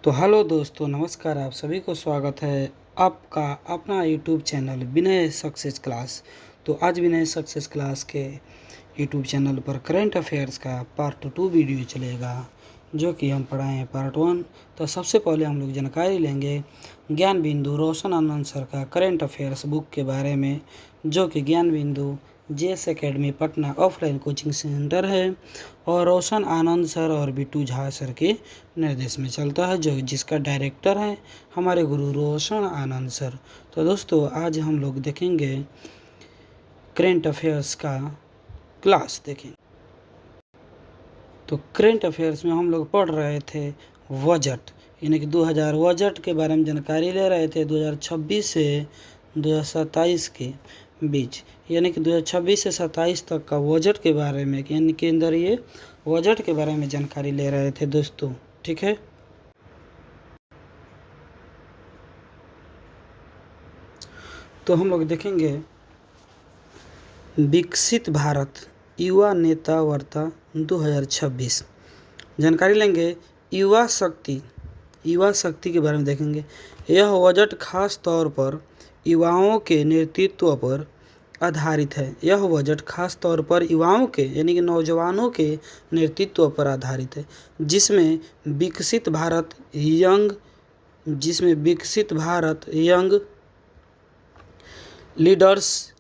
तो हेलो दोस्तों, नमस्कार। आप सभी को स्वागत है आपका अपना यूट्यूब चैनल विनय सक्सेस क्लास। तो आज विनय सक्सेस क्लास के यूट्यूब चैनल पर करंट अफेयर्स का पार्ट 2 वीडियो चलेगा, जो कि हम पढ़ाए हैं पार्ट 1। तो सबसे पहले हम लोग जानकारी लेंगे ज्ञान बिंदु रोशन आनंद सर का करंट अफेयर्स बुक के बारे में, जो कि ज्ञान बिंदु JS academy Patna offline coaching centre है और रोशन आनंद सर और बिट्टू झा सर के निर्देश में चलता है, जो जिसका डायरेक्टर है हमारे गुरु रोशन आनंद सर। तो दोस्तों, आज हम लोग देखेंगे करंट अफेयर्स का क्लास देखेंगे। तो करंट अफेयर्स में हम लोग पढ़ रहे थे बजट, यानी कि 2000 बजट के बारे में जानकारी ले रहे थे 2026 से 2027 के बीच, यानी कि 2026 से 27 तक का बजट के बारे में, यानी कि अंदर ये बजट के बारे में जानकारी ले रहे थे दोस्तों। ठीक है, तो हम लोग देखेंगे विकसित भारत युवा नेता वार्ता 2026, जानकारी लेंगे युवा शक्ति के बारे में देखेंगे। यह बजट खास तौर पर युवाओं के नेतृत्व पर आधारित है। यह बजट खास तौर पर युवाओं के, यानी कि नौजवानों के नेतृत्व पर आधारित है, जिसमें विकसित भारत यंग लीडर्स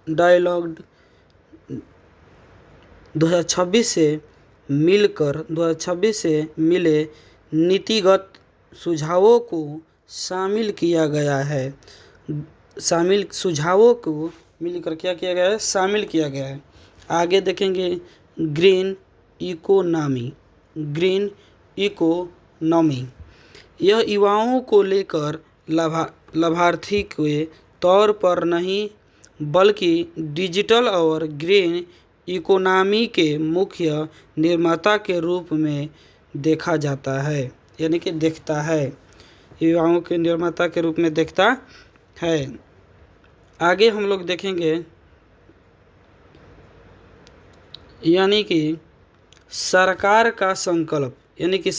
डायलॉग 2026 से मिले नीतिगत सुझावों को शामिल किया गया है। शामिल किया गया है। आगे देखेंगे ग्रीन इकोनॉमी। यह युवाओं को लेकर लाभार्थी के तौर पर नहीं, बल्कि डिजिटल और ग्रीन इकोनॉमी के मुख्य निर्माता के रूप में देखा जाता है, यानी कि देखता है, युवाओं के निर्माता के रूप में देखता है। आगे हम लोग देखेंगे यानी कि सरकार का संकल्प, यानी कि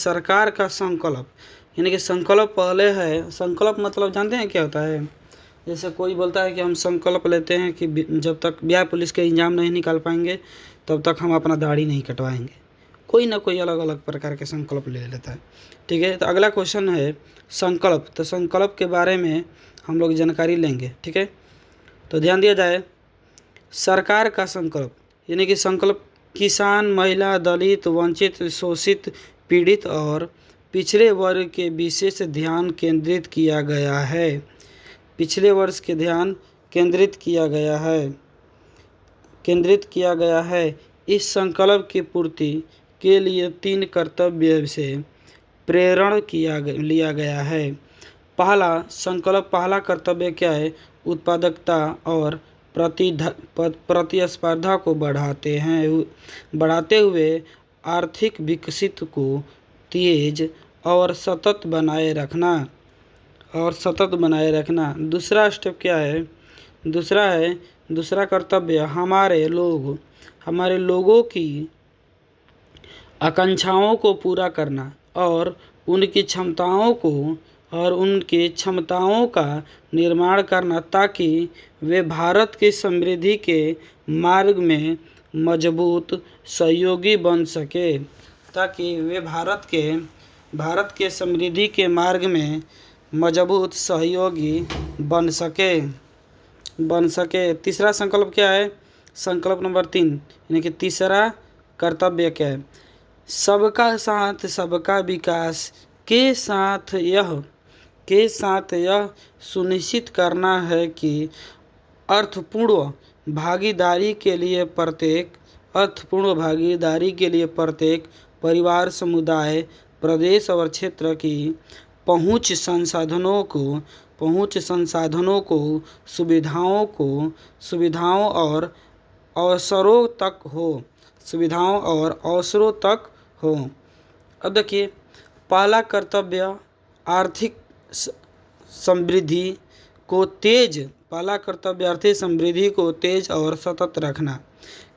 संकल्प पहले है। संकल्प मतलब जानते हैं क्या होता है? जैसे कोई बोलता है कि हम संकल्प लेते हैं कि जब तक बिहार पुलिस के एग्जाम नहीं निकाल पाएंगे तब तक हम अपना दाढ़ी नहीं कटवाएंगे। कोई ना कोई अलग अलग प्रकार के संकल्प ले लेता है। ठीक है, तो अगला क्वेश्चन है संकल्प। तो संकल्प के बारे में हम लोग जानकारी लेंगे। ठीक है, तो ध्यान दिया जाए, सरकार का संकल्प, यानी कि संकल्प किसान, महिला, दलित, वंचित, शोषित, पीड़ित और पिछड़े वर्ग के विशेष ध्यान केंद्रित किया गया है। पिछले वर्ष के ध्यान केंद्रित किया गया है। इस संकल्प की पूर्ति के लिए 3 कर्तव्य से प्रेरणा लिया गया है। पहला कर्तव्य क्या है? उत्पादकता और प्रतिस्पर्धा को बढ़ाते हुए आर्थिक विकसित को तेज और सतत बनाए रखना। दूसरा स्टेप क्या है? दूसरा कर्तव्य हमारे लोगों की आकांक्षाओं को पूरा करना और उनकी क्षमताओं का निर्माण करना, ताकि वे भारत की समृद्धि के मार्ग में मजबूत सहयोगी बन सके। तीसरा संकल्प क्या है? संकल्प नंबर 3, यानी कि तीसरा कर्तव्य क्या है? सबका साथ सबका विकास के साथ यह सुनिश्चित करना है कि अर्थपूर्ण भागीदारी के लिए प्रत्येक परिवार, समुदाय, प्रदेश और क्षेत्र की पहुंच संसाधनों को सुविधाओं और अवसरों तक हो। अब देखिए, पहला कर्तव्य आर्थिक समृद्धि को तेज और सतत रखना।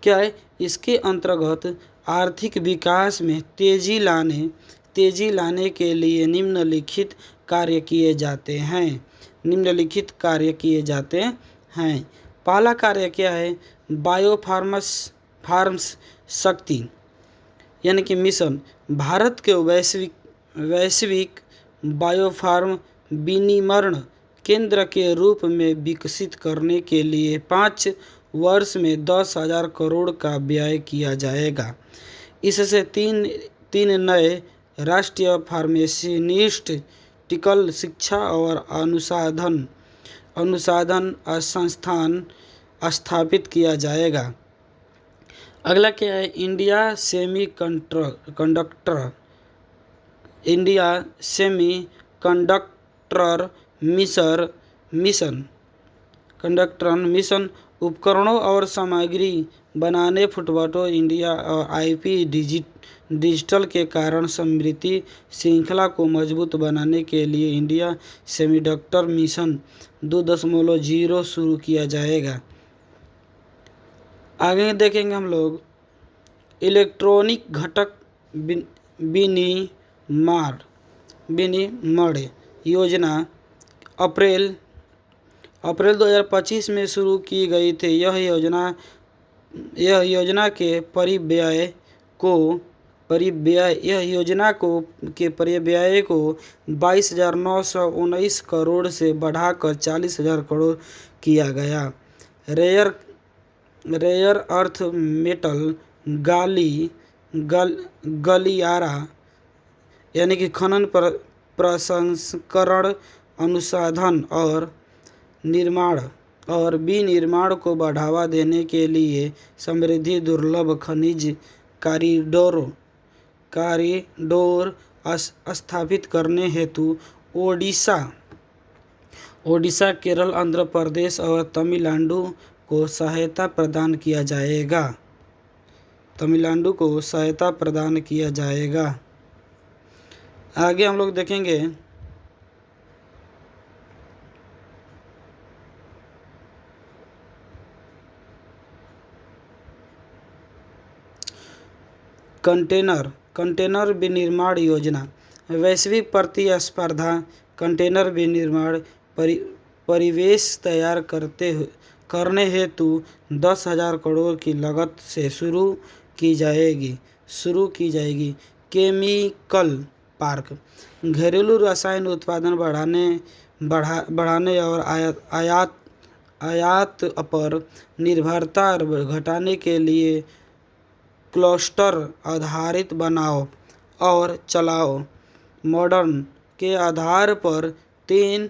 क्या है? इसके अंतर्गत आर्थिक विकास में तेजी तेजी लाने के लिए निम्नलिखित कार्य किए जाते हैं। निम्नलिखित कार्य किए जाते हैं। पहला कार्य क्या है? फार्म्स शक्ति यानी कि मिशन भारत के वैश्विक बायोफार्म विनिर्माण केंद्र के रूप में विकसित करने के लिए 5 वर्ष में 10,000 करोड़ का व्यय किया जाएगा। इससे तीन नए राष्ट्रीय फार्मास्यूटिकल शिक्षा और अनुसंधान संस्थान स्थापित किया जाएगा। अगला क्या है? इंडिया सेमीकंडक्टर मिशन उपकरणों और सामग्री बनाने फुटबाटो इंडिया और आईपी डिजिटल के कारण समृद्धि श्रृंखला को मजबूत बनाने के लिए इंडिया सेमीकंडक्टर मिशन 2.0 शुरू किया जाएगा। आगे देखेंगे हम लोग इलेक्ट्रॉनिक घटक विनिर्माण योजना अप्रैल 2025 में शुरू की गई थी। यह योजना के परिव्यय को 22,919 करोड़ से बढ़ाकर 40,000 करोड़ किया गया। रेयर अर्थ मेटल गलियारा यानी कि खनन प्रसंस्करण अनुसंधान और विनिर्माण को बढ़ावा देने के लिए समृद्धि दुर्लभ खनिज कॉरिडोर स्थापित करने हेतु ओडिशा, केरल, आंध्र प्रदेश और तमिलनाडु को सहायता प्रदान किया जाएगा। आगे हम लोग देखेंगे कंटेनर विनिर्माण योजना वैश्विक प्रतिस्पर्धा कंटेनर विनिर्माण परिवेश तैयार करने हेतु 10,000 करोड़ की लागत से शुरू की जाएगी। केमिकल पार्क घरेलू रसायन उत्पादन बढ़ाने और आयात पर निर्भरता घटाने के लिए क्लस्टर आधारित बनाओ और चलाओ मॉडल के आधार पर 3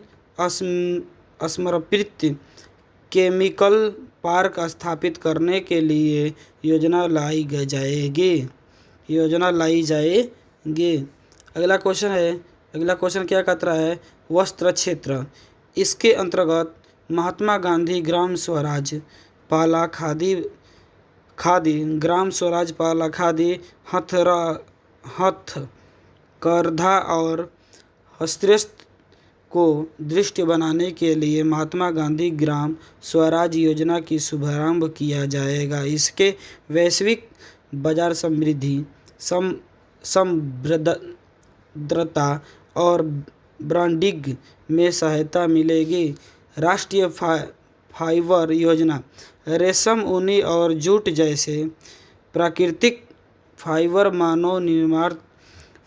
समर्पित केमिकल पार्क स्थापित करने के लिए योजना लाई जाएगी। अगला क्वेश्चन क्या कहता है? वस्त्र क्षेत्र। इसके अंतर्गत महात्मा गांधी ग्राम स्वराज पाला खादी हथकरघा और हस्तशिल्प को दृष्टि बनाने के लिए महात्मा गांधी ग्राम स्वराज योजना की शुभारंभ किया जाएगा। इसके वैश्विक बाजार समृद्धि, संबद्धता और ब्रांडिंग में सहायता मिलेगी। राष्ट्रीय फाइबर योजना रेशम, ऊनी और जूट जैसे प्राकृतिक फाइबर, मानव निर्मित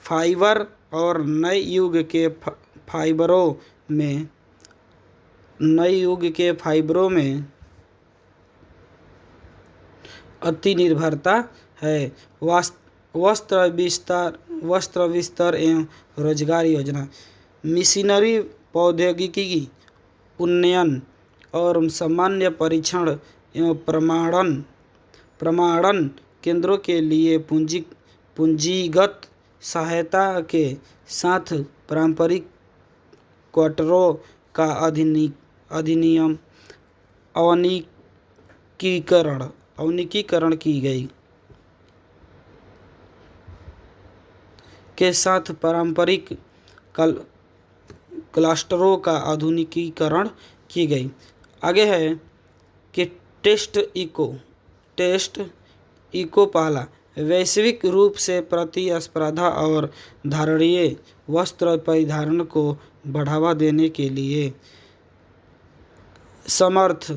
फाइबर और नए युग के फाइबरों में अति निर्भरता है। वस्त्र विस्तार एवं रोजगार योजना मिशनरी प्रौद्योगिकी उन्नयन और सामान्य परीक्षण एवं प्रमाणन केंद्रों के लिए पूंजीगत सहायता के साथ पारंपरिक क्वार्टरों का औनिकीकरण की गई के साथ पारंपरिक क्लस्टरों का आधुनिकीकरण की गई। आगे है कि टेस्ट इको पहला वैश्विक रूप से प्रतिस्पर्धा और धारणीय वस्त्र परिधारण को बढ़ावा देने के लिए समर्थ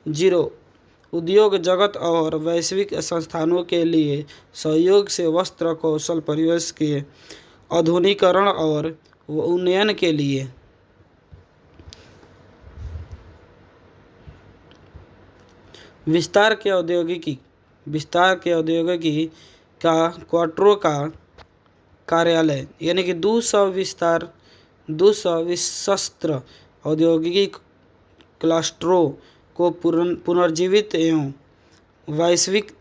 2.0 उद्योग जगत और वैश्विक संस्थानों के लिए सहयोग से वस्त्र कौशल परिवेश के आधुनिकीकरण और उन्नयन के लिए विस्तार के औद्योगिकी का क्वार्टरों का कार्यालय यानी कि 200 विशस्त्र औद्योगिक क्लस्टरों को पुनर्जीवित एवं वैश्विक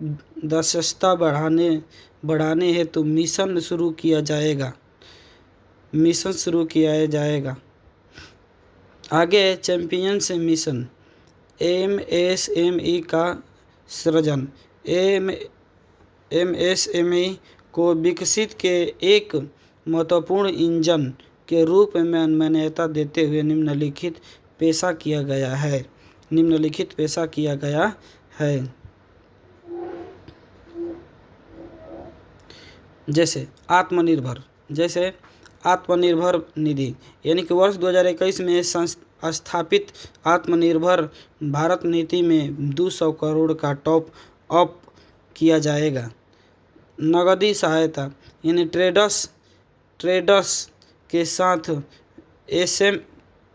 दक्षता बढ़ाने हेतु मिशन शुरू किया जाएगा। आगे चैंपियंस मिशन MSME का सृजन। MSME को विकसित के एक महत्वपूर्ण इंजन के रूप में मान्यता देते हुए निम्नलिखित पेशा किया गया है। जैसे आत्मनिर्भर निधि यानी कि वर्ष 2021 में स्थापित आत्मनिर्भर भारत नीति में 200 करोड़ का टॉप अप किया जाएगा। नगदी सहायता यानी ट्रेडर्स के साथ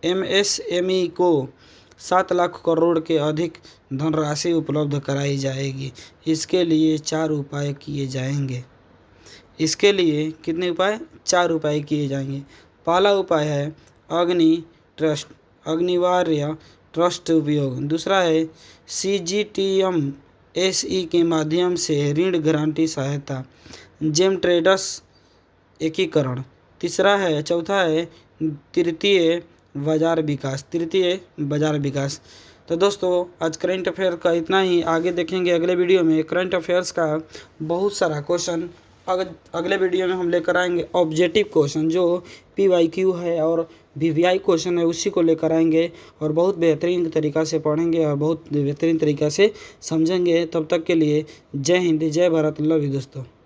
MSME को 7 लाख करोड़ के अधिक धनराशि उपलब्ध कराई जाएगी। इसके लिए 4 उपाय किए जाएंगे। चार उपाय किए जाएंगे। पहला उपाय है अग्निवार्य ट्रस्ट उपयोग। दूसरा है CGTMSE के माध्यम से ऋण गारंटी सहायता, जेम ट्रेडर्स एकीकरण। चौथा है तृतीय बाजार विकास। तो दोस्तों आज करंट अफेयर का इतना ही। आगे देखेंगे अगले वीडियो में करंट अफेयर्स का बहुत सारा क्वेश्चन। अगले वीडियो में हम लेकर आएंगे ऑब्जेक्टिव क्वेश्चन जो PYQ है और VVI क्वेश्चन है, उसी को लेकर आएंगे और बहुत बेहतरीन तरीक़ा से पढ़ेंगे और बहुत बेहतरीन तरीक़ा से समझेंगे। तब तक के लिए जय हिंद, जय भारत, लव यू दोस्तों।